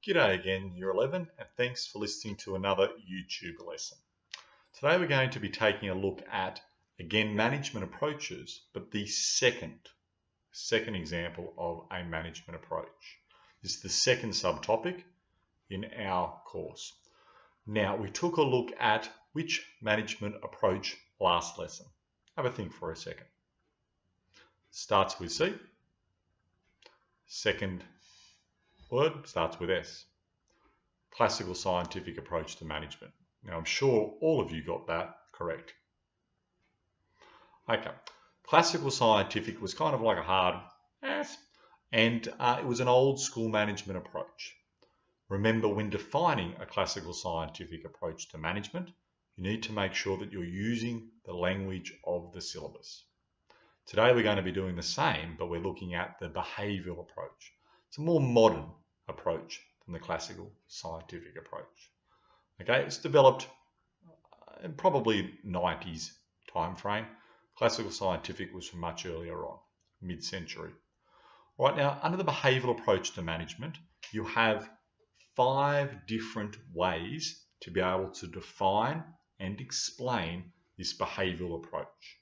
G'day again, Year 11, and thanks for listening to another YouTube lesson. Today we're going to be taking a look at, again, management approaches, but the second example of a management approach. This is the second subtopic in our course. Now, we took a look at which management approach last lesson. Have a think for a second. Starts with C. Second word starts with S. Classical scientific approach to management. Now, I'm sure all of you got that correct. Okay, classical scientific was kind of like a hard S, and it was an old school management approach. Remember, when defining a classical scientific approach to management, you need to make sure that you're using the language of the syllabus. Today we're going to be doing the same, but we're looking at the behavioural approach. It's a more modern approach than the classical scientific approach. Okay, it's developed in probably 90s time frame. Classical scientific was from much earlier on, mid-century. Right now, under the behavioural approach to management, you have 5 different ways to be able to define and explain this behavioural approach.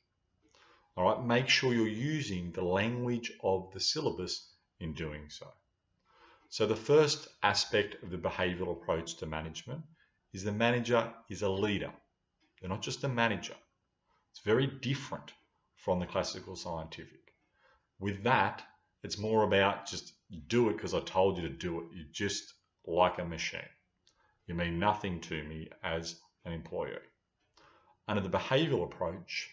All right, make sure you're using the language of the syllabus in doing so. So the first aspect of the behavioural approach to management is the manager is a leader. They're not just a manager. It's very different from the classical scientific. With that, it's more about just do it because I told you to do it. You're just like a machine. You mean nothing to me as an employee. Under the behavioural approach,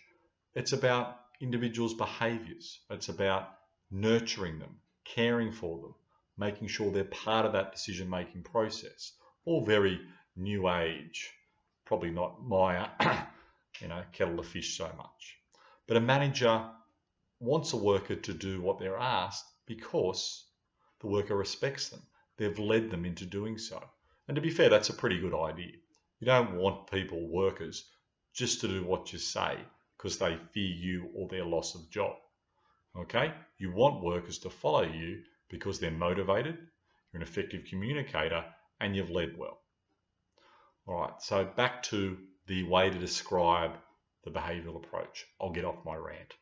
it's about individuals' behaviours. It's about nurturing them, caring for them, making sure they're part of that decision-making process. All very new age, probably not my kettle of fish so much. But a manager wants a worker to do what they're asked because the worker respects them. They've led them into doing so. And to be fair, that's a pretty good idea. You don't want people, workers, just to do what you say because they fear you or their loss of job. Okay? You want workers to follow you because they're motivated, you're an effective communicator, and you've led well. All right, so back to the way to describe the behavioural approach. I'll get off my rant.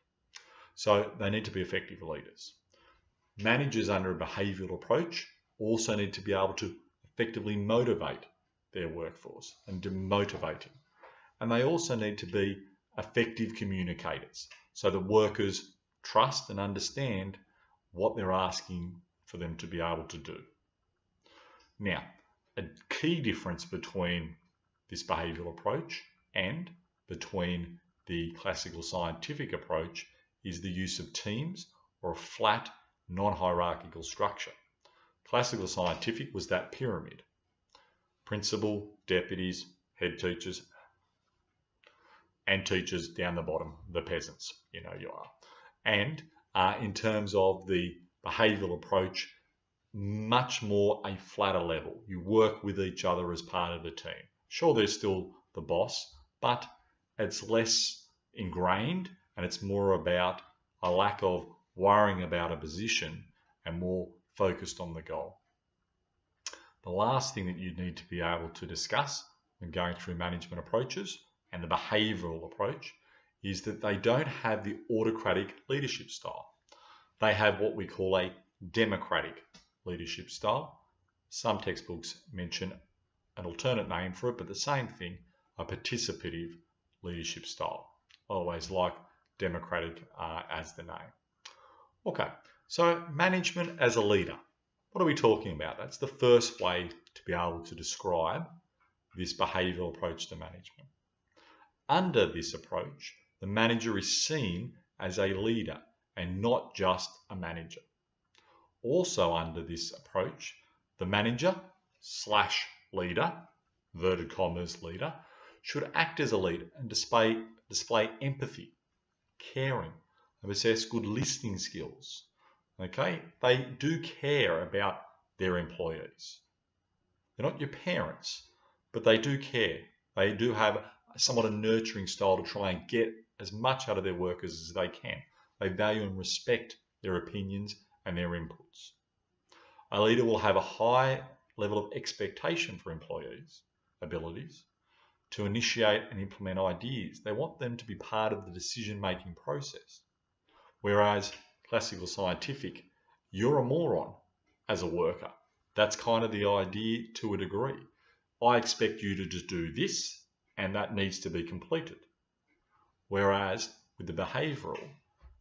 So they need to be effective leaders. Managers under a behavioural approach also need to be able to effectively motivate their workforce and demotivating. And they also need to be effective communicators so that workers trust and understand what they're asking for them to be able to do. Now, a key difference between this behavioural approach and between the classical scientific approach is the use of teams or a flat, non-hierarchical structure. Classical scientific was that pyramid. Principal, deputies, head teachers, and teachers down the bottom, the peasants, you are. And in terms of the behavioural approach, much more a flatter level. You work with each other as part of the team. Sure, there's still the boss, but it's less ingrained and it's more about a lack of worrying about a position and more focused on the goal. The last thing that you need to be able to discuss when going through management approaches and the behavioural approach is that they don't have the autocratic leadership style. They have what we call a democratic leadership style. Some textbooks mention an alternate name for it, but the same thing, a participative leadership style. I always like democratic as the name. Okay, so management as a leader. What are we talking about? That's the first way to be able to describe this behavioural approach to management. Under this approach, the manager is seen as a leader and not just a manager. Also under this approach, the manager / leader, inverted commas leader, should act as a leader and display empathy, caring, and possess good listening skills. Okay, they do care about their employees. They're not your parents, but they do care. They do have somewhat a nurturing style to try and get as much out of their workers as they can. They value and respect their opinions and their inputs. A leader will have a high level of expectation for employees' abilities to initiate and implement ideas. They want them to be part of the decision-making process. Whereas classical scientific, you're a moron as a worker. That's kind of the idea to a degree. I expect you to just do this, and that needs to be completed. Whereas with the behavioural,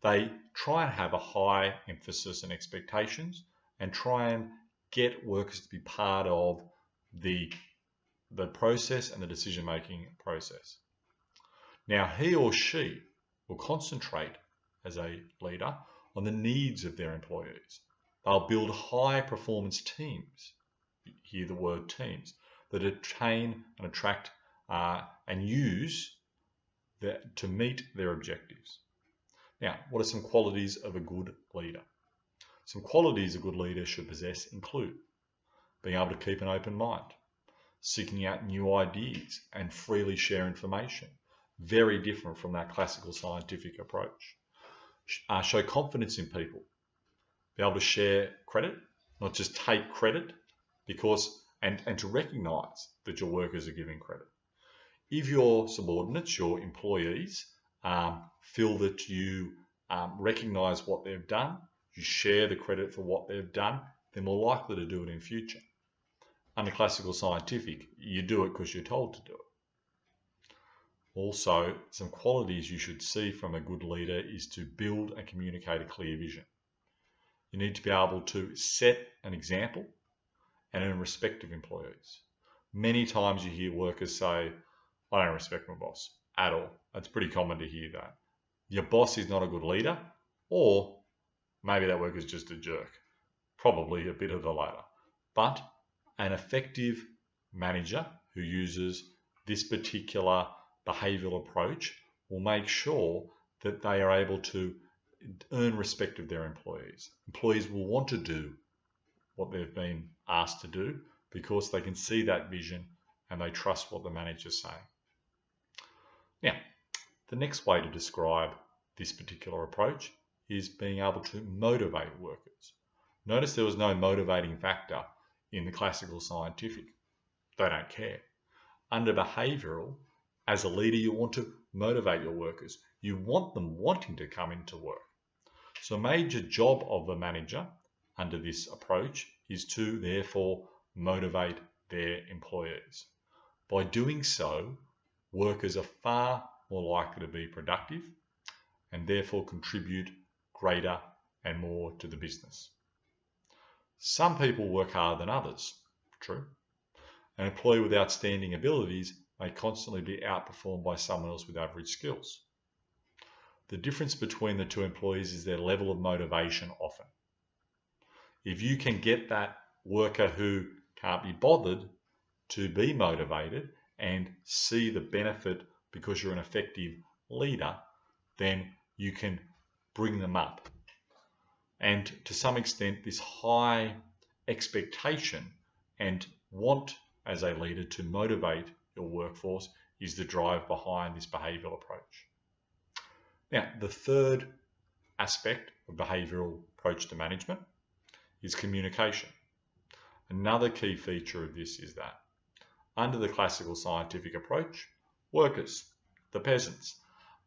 they try and have a high emphasis and expectations and try and get workers to be part of the process and the decision-making process. Now, he or she will concentrate as a leader on the needs of their employees. They'll build high-performance teams, hear the word teams, that attain and attract and use to meet their objectives. Now, what are some qualities of a good leader? Some qualities a good leader should possess include being able to keep an open mind, seeking out new ideas and freely share information, very different from that classical scientific approach. Show confidence in people, be able to share credit, not just take credit, and to recognize that your workers are giving credit. If your subordinates, your employees, feel that you recognize what they've done, you share the credit for what they've done, they're more likely to do it in future. Under classical scientific, you do it because you're told to do it. Also, some qualities you should see from a good leader is to build and communicate a clear vision. You need to be able to set an example and earn respect of employees. Many times you hear workers say, I don't respect my boss at all. It's pretty common to hear that. Your boss is not a good leader, or maybe that worker's just a jerk. Probably a bit of the latter. But an effective manager who uses this particular behavioural approach will make sure that they are able to earn respect of their employees. Employees will want to do what they've been asked to do because they can see that vision and they trust what the manager's saying. Now, the next way to describe this particular approach is being able to motivate workers. Notice there was no motivating factor in the classical scientific. They don't care. Under behavioural, as a leader, you want to motivate your workers. You want them wanting to come into work. So a major job of the manager under this approach is to therefore motivate their employees. By doing so, workers are far more likely to be productive and therefore contribute greater and more to the business. Some people work harder than others, true. An employee with outstanding abilities may constantly be outperformed by someone else with average skills. The difference between the two employees is their level of motivation often. If you can get that worker who can't be bothered to be motivated and see the benefit because you're an effective leader, then you can bring them up. And to some extent, this high expectation and want as a leader to motivate your workforce is the drive behind this behavioural approach. Now, the third aspect of behavioural approach to management is communication. Another key feature of this is that under the classical scientific approach, workers, the peasants,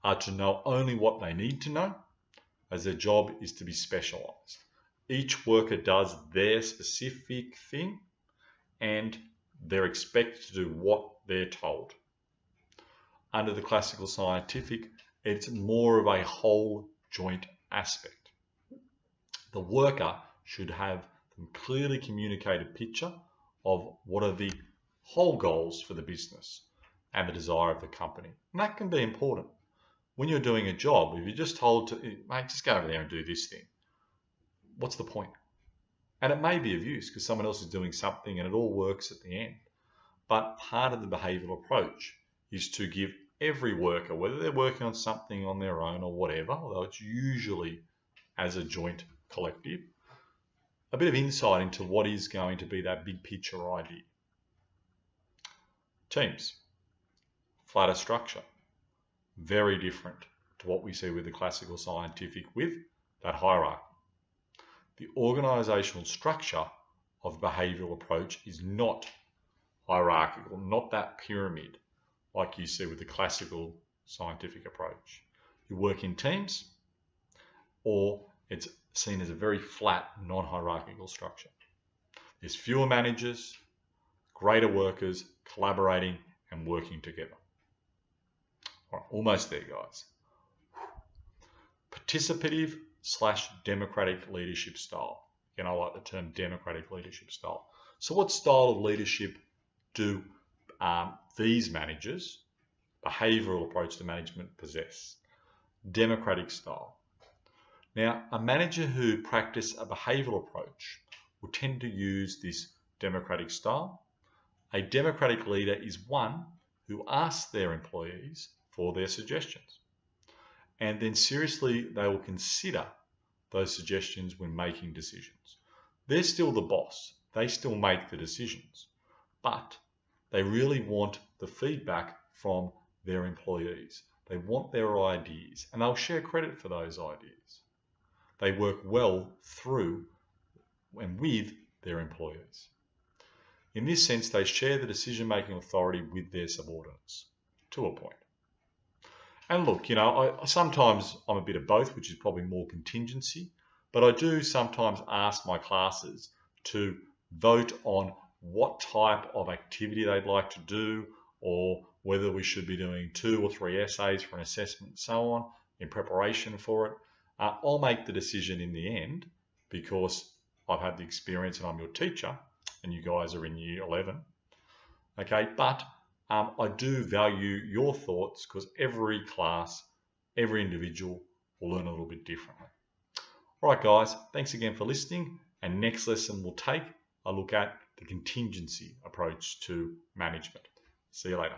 are to know only what they need to know, as their job is to be specialised. Each worker does their specific thing and they're expected to do what they're told. Under the classical scientific, it's more of a whole joint aspect. The worker should have a clearly communicated picture of what are the whole goals for the business and the desire of the company. And that can be important. When you're doing a job, if you're just told to, mate, just go over there and do this thing, what's the point? And it may be of use because someone else is doing something and it all works at the end. But part of the behavioural approach is to give every worker, whether they're working on something on their own or whatever, although it's usually as a joint collective, a bit of insight into what is going to be that big picture idea. Teams, flatter structure, very different to what we see with the classical scientific with that hierarchy. The organisational structure of behavioural approach is not hierarchical, not that pyramid like you see with the classical scientific approach. You work in teams, or it's seen as a very flat, non-hierarchical structure. There's fewer managers, greater workers collaborating and working together. All right, almost there, guys. Participative / democratic leadership style. Again, I like the term democratic leadership style. So what style of leadership do these managers, behavioural approach to management, possess? Democratic style. Now, a manager who practice a behavioural approach will tend to use this democratic style. A democratic leader is one who asks their employees for their suggestions. And then seriously, they will consider those suggestions when making decisions. They're still the boss. They still make the decisions. But they really want the feedback from their employees. They want their ideas, and they'll share credit for those ideas. They work well through and with their employees. In this sense, they share the decision-making authority with their subordinates, to a point. And look, sometimes I'm a bit of both, which is probably more contingency, but I do sometimes ask my classes to vote on what type of activity they'd like to do, or whether we should be doing 2 or 3 essays for an assessment and so on in preparation for it. I'll make the decision in the end because I've had the experience and I'm your teacher and you guys are in year 11. Okay, but I do value your thoughts because every class, every individual will learn a little bit differently. All right, guys, thanks again for listening. And next lesson, we'll take a look at the contingency approach to management. See you later.